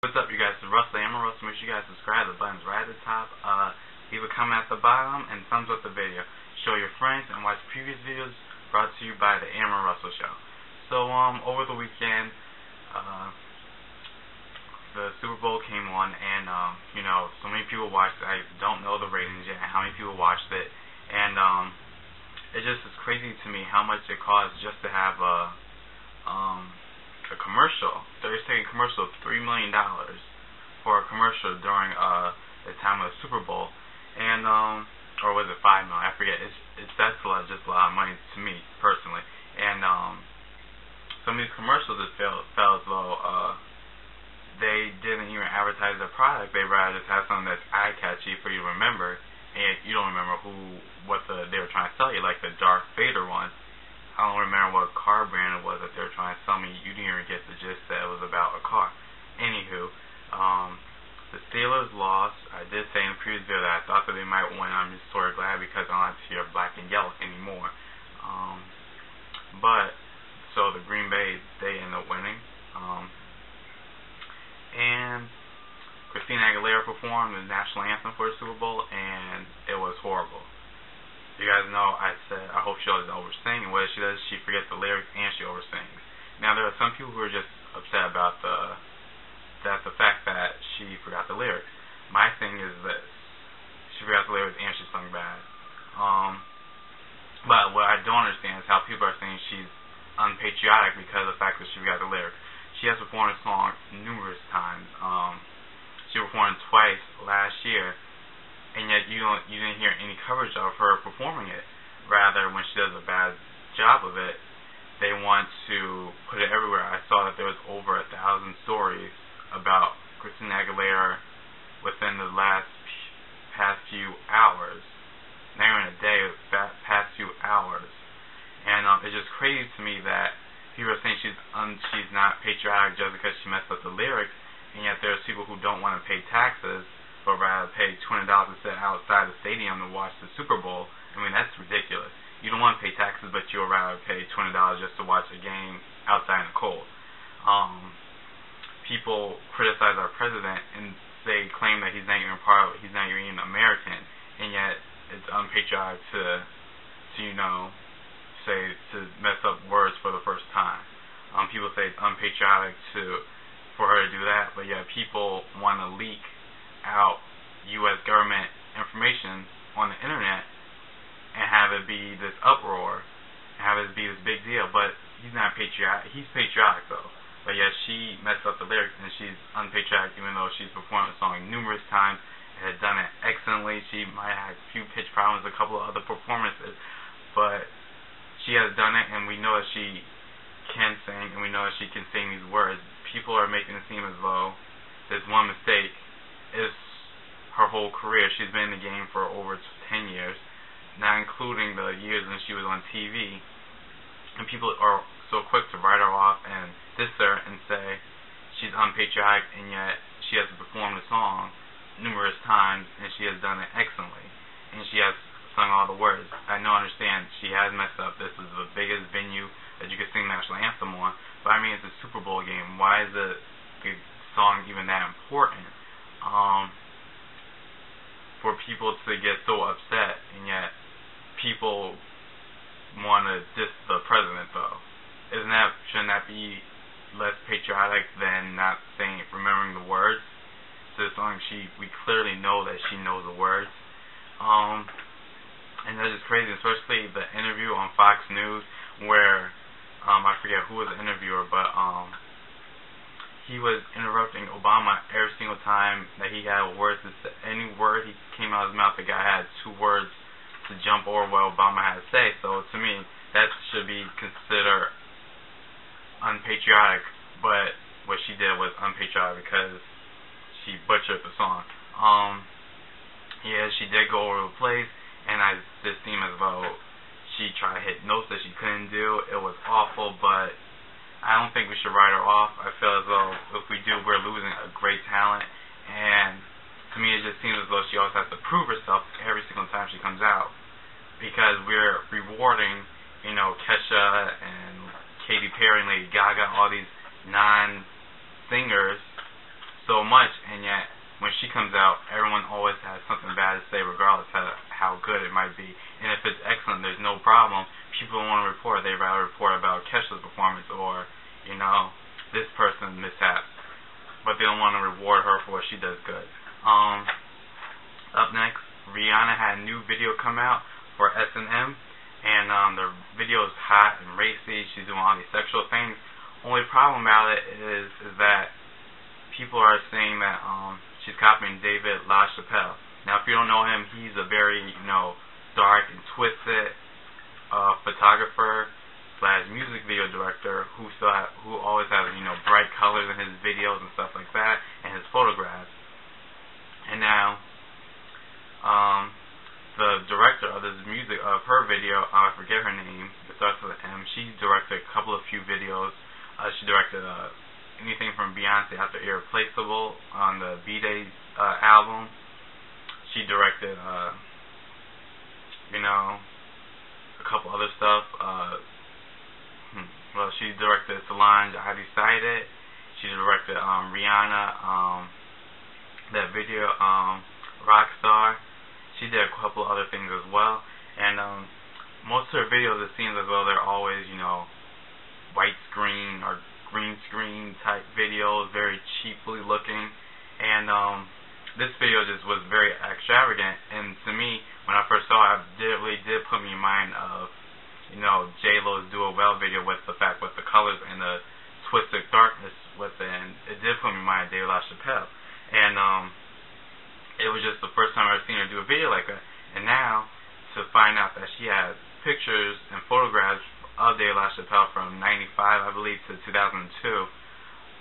What's up, you guys? It's Russell. I'm Russell. Make sure you guys subscribe. The button's right at the top. Leave a comment at the bottom and thumbs up the video. Show your friends and watch previous videos brought to you by the Amron Russell Show. So, over the weekend, the Super Bowl came on, and so many people watched it. I don't know the ratings yet and how many people watched it, and it just is crazy to me how much it costs just to have a commercial, 30-second commercial, $3 million for a commercial during the time of the Super Bowl, and or was it $5 million? I forget. That's just a lot of money to me personally, and some of these commercials just felt as though they didn't even advertise their product. They rather just have something that's eye-catchy for you to remember, and you don't remember what they were trying to sell you, like the Darth Vader one. I don't remember what car brand it was that they were trying to sell me. You didn't even get the gist that it was about a car. Anywho, the Steelers lost. I did say in the previous video that I thought that they might win. I'm just sort of glad because I don't have to hear black and yellow anymore. So the Green Bay, they ended up winning. And Christina Aguilera performed the national anthem for the Super Bowl, and it was horrible. You guys know I said I hope she doesn't oversing, and what she does, she forgets the lyrics and she oversins. Now there are some people who are just upset about the fact that she forgot the lyrics. My thing is this: she forgot the lyrics and she sung bad. But what I don't understand is how people are saying she's unpatriotic because of the fact that she forgot the lyrics. She has performed a song numerous times. She performed twice last year, and yet you didn't hear any coverage of her performing it. Rather, when she does a bad job of it, they want to put it everywhere. I saw that there was over 1,000 stories about Christina Aguilera within the past few hours. Not even a day, past few hours. And it's just crazy to me that people are saying she's not patriotic just because she messed up the lyrics, and yet there's people who don't want to pay taxes but rather pay $20 to sit outside the stadium to watch the Super Bowl. I mean, that's ridiculous. You don't want to pay taxes, but you'll rather pay $20 just to watch a game outside in the cold. People criticize our president, and they claim that he's not even American, and yet it's unpatriotic to mess up words for the first time. People say it's unpatriotic for her to do that, but yet people want to leak out U.S. government information on the internet and have it be this uproar and have it be this big deal. But he's not patriotic. He's patriotic though. But yet she messed up the lyrics and she's unpatriotic, even though she's performed the song numerous times and had done it excellently. She might have had a few pitch problems, a couple of other performances, but she has done it, and we know that she can sing, and we know that she can sing these words. People are making it seem as though this one mistake is her whole career. She's been in the game for over 10 years, not including the years when she was on TV. And people are so quick to write her off and diss her and say she's unpatriotic, and yet she has performed the song numerous times, and she has done it excellently. And she has sung all the words. I understand she has messed up. This is the biggest venue that you could sing the national anthem on. But I mean, it's a Super Bowl game. Why is the song even that important? For people to get so upset, and yet people want to diss the president, though. Shouldn't that be less patriotic than not remembering the words to the song? We clearly know that she knows the words. And that's just crazy, especially the interview on Fox News where I forget who was the interviewer, but he was interrupting Obama every single time that he had words to say. Any word he came out of his mouth, the guy had 2 words to jump over what Obama had to say. So to me, that should be considered unpatriotic, but what she did was unpatriotic because she butchered the song. Yeah, she did go over the place, and I just seemed as though she tried to hit notes that she couldn't do. It was awful, but I don't think we should write her off. I feel as though if we do, we're losing a great talent, and to me it just seems as though she always has to prove herself every single time she comes out, because we're rewarding, Kesha and Katy Perry and Lady Gaga, all these non-singers so much, and yet when she comes out, everyone always has something bad to say, regardless of how good it might be. And if it's excellent, there's no problem. People don't want to report. They'd rather report about Kesha's performance or, this person's mishap. But they don't want to reward her for what she does good. Up next, Rihanna had a new video come out for S&M, and the video is hot and racy. She's doing all these sexual things. Only problem about it is that people are saying that she's copying David LaChapelle. Now, if you don't know him, he's a very, dark and twisted photographer / music video director who always has, bright colors in his videos and stuff like that, and his photographs. And now, the director of this music of her video, I forget her name. It starts with an M. She directed a few videos. She directed anything from Beyonce after Irreplaceable on the B-Day album. She directed, a couple other stuff. She directed Solange, I Decided. She directed Rihanna, that video, Rockstar. She did a couple other things as well. And most of her videos, it seems as though they're always, white screen or green screen type videos, very cheaply looking, and this video just was very extravagant. And to me, when I first saw it, it really did put me in mind of J-Lo's Do It Well video with the colors and the twisted darkness with it, and it did put me in mind of David LaChapelle. And it was just the first time I've seen her do a video like that. And now to find out that she has pictures and photographs of David LaChapelle from '95, I believe, to 2002,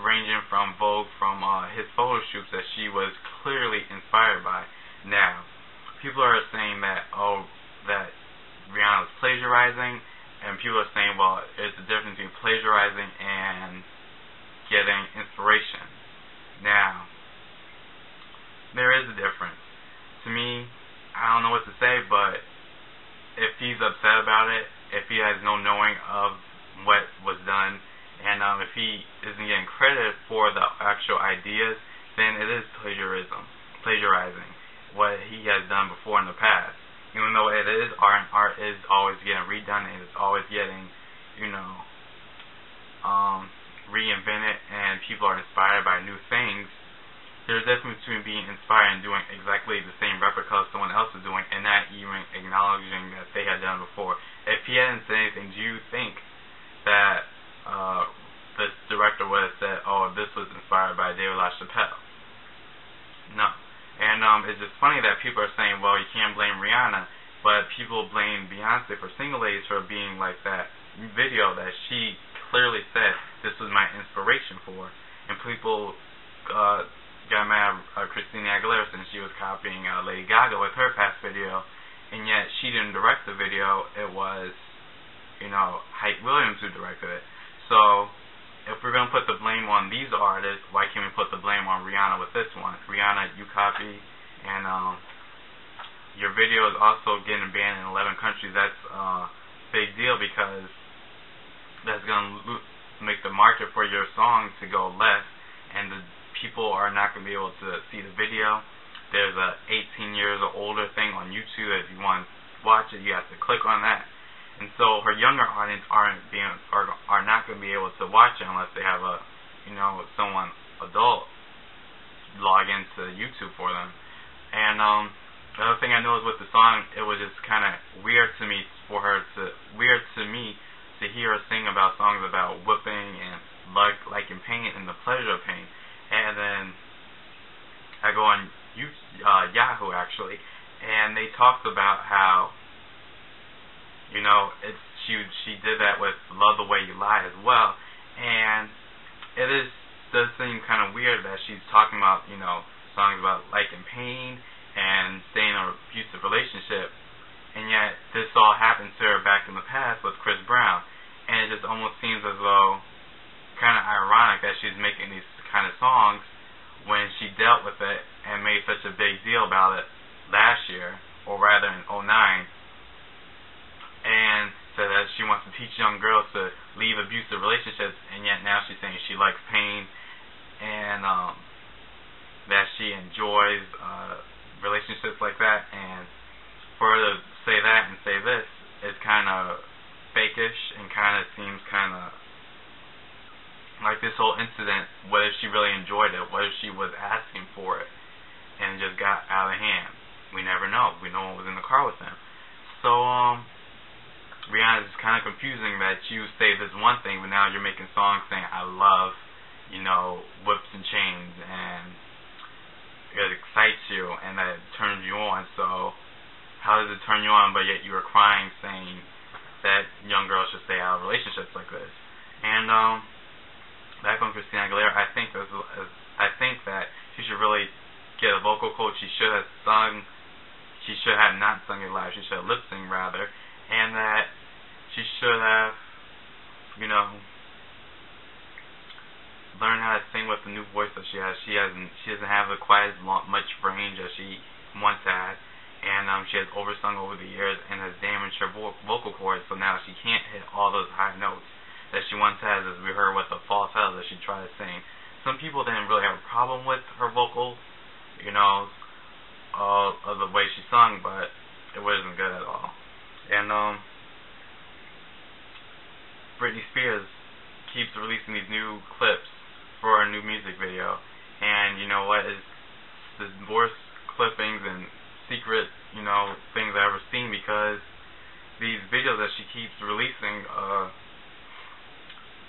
ranging from Vogue, from his photo shoots that she was clearly inspired by. Now, people are saying that that Rihanna's plagiarizing, and people are saying, well, there's a difference between plagiarizing and getting inspiration. Now, there is a difference. To me, I don't know what to say, but if he's upset about it, if he has no knowing of what was done, and if he isn't getting credit for the actual ideas, then it is plagiarizing what he has done before in the past. Even though it is art, and art is always getting redone, and it's always getting, reinvented, and people are inspired by new things. There's a difference between being inspired and doing exactly the same replica someone else is doing, and not even acknowledging that they had done before. If he hadn't said anything, do you think that this director would have said, oh, this was inspired by David LaChapelle? No. And it's just funny that people are saying, well, you can't blame Rihanna, but people blame Beyonce for Single Ladies for being like that video that she clearly said this was my inspiration for. And people got mad at Christina Aguilera since she was copying Lady Gaga with her past video, and yet she didn't direct the video. It was, Hype Williams who directed it. So, if we're going to put the blame on these artists, why can't we put the blame on Rihanna with this one? Rihanna, you copy, and your video is also getting banned in 11 countries. That's a big deal, because that's going to make the market for your song to go less, and the people are not going to be able to see the video. There's a 18 years or older thing on YouTube. If you want to watch it, you have to click on that. And so her younger audience are not going to be able to watch it unless they have someone adult log into YouTube for them. And the other thing I noticed with the song, it was just kind of weird to me to hear her sing about songs about whipping and liking pain and the pleasure of pain. And then I go on Yahoo actually, and they talked about how she did that with Love the Way You Lie as well, and it does seem kind of weird that she's talking about songs about liking pain and staying in an abusive relationship, and yet this all happened to her back in the past with Chris Brown, and it just almost seems as though kind of ironic that she's making these kind of songs when she dealt with it and made such a big deal about it last year, or rather in '09, and said that she wants to teach young girls to leave abusive relationships, and yet now she's saying she likes pain. And she enjoys relationships like that, and for her to say that and say this is kind of fakish and kind of seems kind of like this whole incident. What if she really enjoyed it? What if she was asking for it and it just got out of hand? We never know. We know what was in the car with them. So, Rihanna, it's kind of confusing that you say this one thing, but now you're making songs saying, I love, whips and chains, and it excites you, and that it turns you on. So, how does it turn you on, but yet you were crying saying that young girls should stay out of relationships like this? And, back on Christina Aguilera, I think that she should really get a vocal coach. She should have not sung it live. She should have lip synced rather, and that she should have, learned how to sing with the new voice that she has. She doesn't have quite as much range as she once had, and she has oversung over the years and has damaged her vocal cords. So now she can't hit all those high notes that she once has, as we heard with the falsetto that she tried to sing. Some people didn't really have a problem with her vocal, of the way she sung, but it wasn't good at all. And Britney Spears keeps releasing these new clips for a new music video, and you know what, is the worst clippings and secret, things I've ever seen, because these videos that she keeps releasing,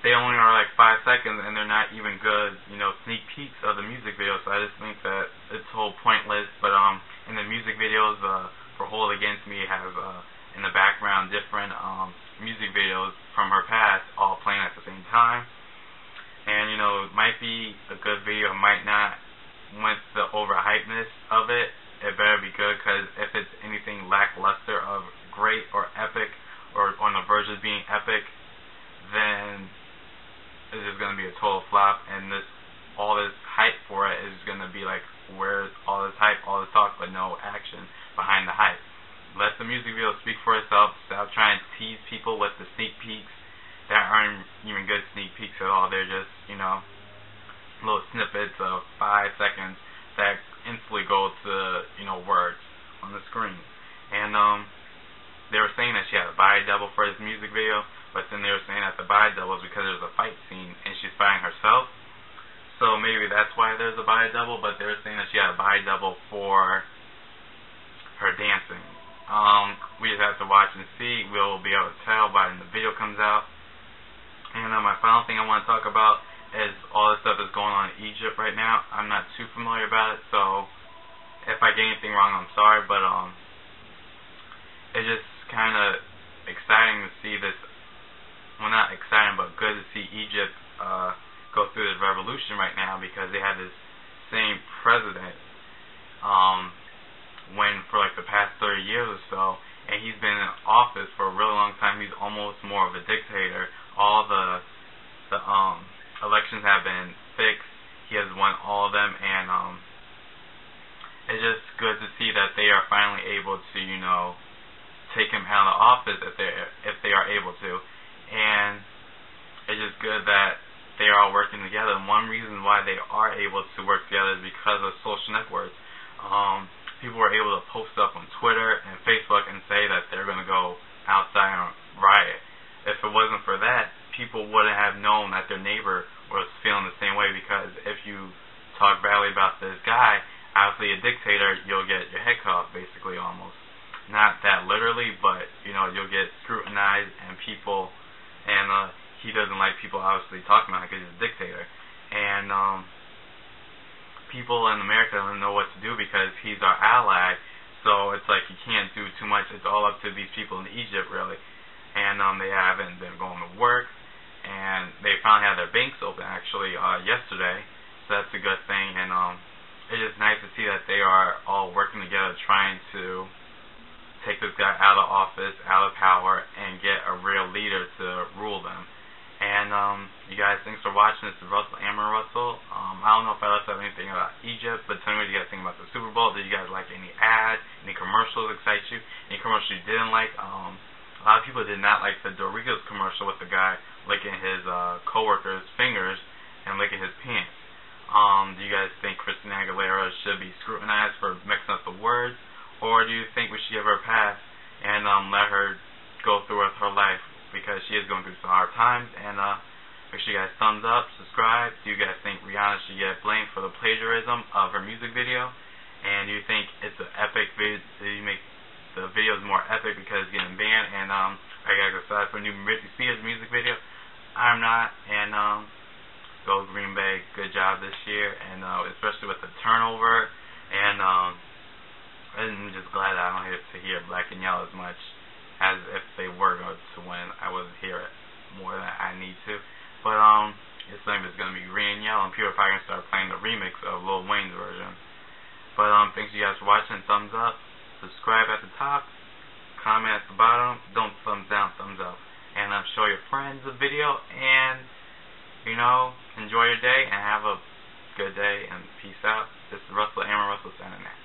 they only are like 5 seconds, and they're not even good, sneak peeks of the music video. So I just think that it's whole pointless. But in the music videos, for Hold Against Me has in the background different music videos from her past, all playing at the same time. And it might be a good video, might not. With the overhypeness of it, it better be good, because if it's anything lackluster of great or epic, or on the verge of being epic, then it's just going to be a total flop, and all this hype for it is going to be like, where's all this hype, all this talk, but no action behind the hype. Let the music video speak for itself. Stop trying to tease people with the sneak peeks that aren't even good sneak peeks at all. They're just, little snippets of 5 seconds that instantly go to, words on the screen. And they were saying that she had a body double for this music video, but then they were saying that the body double is because there's a fight scene and she's fighting herself. So maybe that's why there's a body double, but they were saying that she had a body double for her dancing. We just have to watch and see. We'll be able to tell by when the video comes out. And my final thing I want to talk about is all this stuff that's going on in Egypt right now. I'm not too familiar about it, so if I get anything wrong, I'm sorry, but it's just kind of exciting to see this. Well, not exciting, but good to see Egypt go through this revolution right now, because they have this same president when for like the past 30 years or so, and he's been in office for a really long time. He's almost more of a dictator. All the elections have been fixed. He has won all of them, and it's just good to see that they are finally able to, take him out of office if they are able to. And it's just good that they are all working together. And one reason why they are able to work together is because of social networks. People were able to post up on Twitter and Facebook and say that they're going to go outside and riot. If it wasn't for that, people wouldn't have known that their neighbor was feeling the same way, because if you talk badly about this guy, obviously a dictator, you'll get your head cut off, basically, almost. Not that literally, but, you'll get scrutinized, and people... And he doesn't like people obviously talking about it because he's a dictator. And people in America don't know what to do because he's our ally. So it's like you can't do too much. It's all up to these people in Egypt, really. And they haven't been going to work. And they finally had their banks open, actually, yesterday. So that's a good thing. And it's just nice to see that they are all working together trying to take this guy out of office, out of power, and get a real leader to rule them. And you guys, thanks for watching. This is Russell Amber Russell. I don't know if I left out anything about Egypt, but tell me what you guys think about the Super Bowl. Did you guys like any ads, any commercials excite you, any commercials you didn't like? A lot of people did not like the Doritos commercial with the guy licking his co-worker's fingers and licking his pants. Do you guys think Christina Aguilera should be scrutinized for mixing up the words, or do you think we should give her a pass and let her go through with her life, because she is going through some hard times? And make sure you guys thumbs up, subscribe. Do you guys think Rihanna should get blamed for the plagiarism of her music video? And do you think it's an epic video? Do you make the videos more epic because it's getting banned? And are you guys excited for a new Britney Spears music video? I'm not. And go Green Bay, good job this year, and especially with the turnover, and I'm just glad I don't get to hear Black and Yellow as much as if they were going to win. I wouldn't hear it more than I need to, but it's name is going to be Green and Yellow, and people are probably going to start playing the remix of Lil Wayne's version. But thanks you guys for watching. Thumbs up, subscribe at the top, comment at the bottom, don't thumbs down, thumbs up, and show your friends the video, and enjoy your day and have a good day, and peace out. This is Russell Aaron Russell signing out.